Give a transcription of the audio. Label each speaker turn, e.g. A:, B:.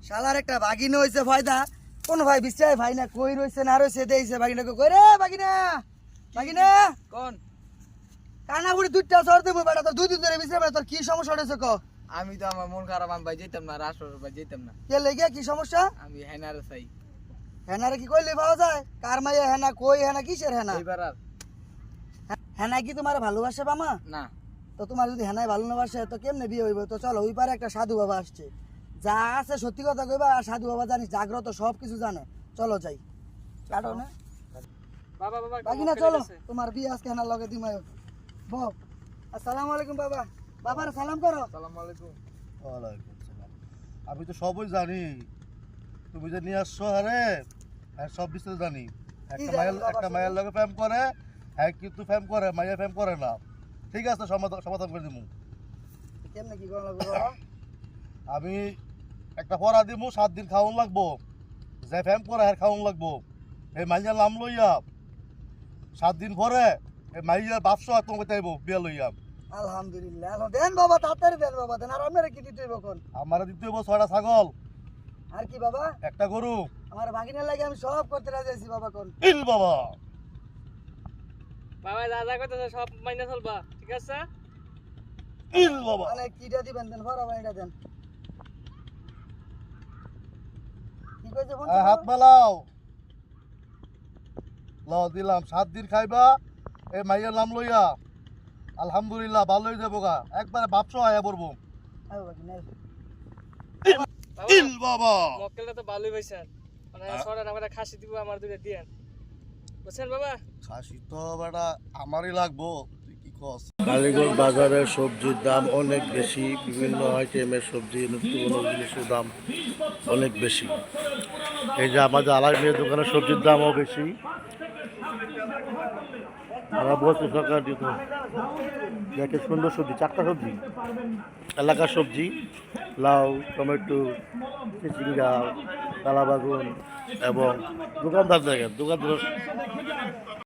A: শালার একটা বাগিনা হইছে ফায়দা কোন ভাই বিশ্বাস ভাই না কই রইছে না রইছে দেইছে বাগিনাকে কই রে বাগিনা বাগিনা
B: কোন
A: কানা বুড়ি দুইটা সর দেবো বেটা তোর দুই দিন ধরে বিশ্রাম তোর কি সমস্যা হয়েছে ক
B: আমি তো আমার মন খারাপ আমি ভাই যেতাম না রাষ্ট্র ভাই যেতাম না
A: কে লেগে কি সমস্যা
B: আমি হেনারে চাই
A: হেনারে কি কইলে পাওয়া যায় কার মাইয়া হেনা কই হেনা কিসের হেনা
B: এইবার আর
A: হেনা কি তোমার ভালোবাসে বামা
B: না
A: তো তোমার যদি হেনায় ভালোবাসে তো কেমনে বিয়ে হইব তো চলো ওই পারে একটা সাধু বাবা আসছে যা আছে সত্যি কথা কইবা আর সাধু বাবা জানিস জাগ্রত সব কিছু জানে চলো যাই কাটো না
C: বাবা বাবা
A: বাগিনা চলো তোমার বিয়ে আজকে হেনার লগে দিমায় বক আসসালামু আলাইকুম বাবা বাবার সালাম করো
B: আসসালামু আলাইকুম
D: ওয়ালাইকুম সালাম। আমি তো সবই জানি তুমি যে নিয়ে আসছো আরে হ্যাঁ সব বিস্তারিত জানি
A: জানেন বাবা
D: একটা
A: শুনি?
D: মায়ের লগে ফ্যাম করে হ্যাঁ কিন্তু ফ্যাম করে মাইয়া ফ্যাম করে না ঠিক আছে সমাধান করে দিমু
A: কেমনে কি করো লাগবে বাবা
D: আমি একটা পড়া দিমু 7 দিন খাওয়ান লাগবো যে ফ্যাম করে হ্যাঁ খাওয়ান লাগবো এই মাইয়ার নাম লইয়া 7 দিন পরে এই মাইয়ার বাপসো তোমাকে চাইবো বিয়া লইয়া
A: আলহামদুলিল্লাহ দেন বাবা তাড়াতাড়ি দেন বাবা দেন আর আপনারা কি দিতে হইব কোন
D: আমার দিতে হইব 6টা ছাগল
A: আর কি বাবা
D: একটা গরু
A: আমার ভাগিনার লাগে আমি সব করতে রাজি আছি বাবা কোন
D: ইল বাবা
C: বাবা যা যা কইতাছে সব মাইনা চলবা ঠিক আছে
D: ইল বাবা
A: মানে কিটা দিবেন দেন ভরা বাড়িটা দেন কি কইছে ফোন
D: হাত মেলাও লাও দিলাম 7 দিন খাইবা এই মাইয়ার নাম লইয়া আলহামদুলিল্লাহ ভালোই যাবো গা একবারে বাপসো আয়া পড়বো
A: আও ভাগিনা
D: ইল বাবা
C: মক্কেলটা তো ভালোই পাইছেন মানে সরান আমরা খাসি দিব আমার দুইটা দিয়েন বুঝছেন বাবা
D: খাসি তো বেটা আমারই লাগবো তুই কি কস
E: কালীগঞ্জ বাজারে সবজির দাম অনেক বেশি বিভিন্ন আইটেমের সবজি নিত্য কোনো জিনিসের দাম অনেক বেশি এই যে আমাদের আলাইমের দোকানে সবজির দামও বেশি আমরা বলছি সরকার দিত দেখে সুন্দর সবজি 4টা সবজি এলাকার সবজি লাউ টমেটো চিচিঙ্গা কালাবাগুন এবং দোকানদার দেখেন দোকানদার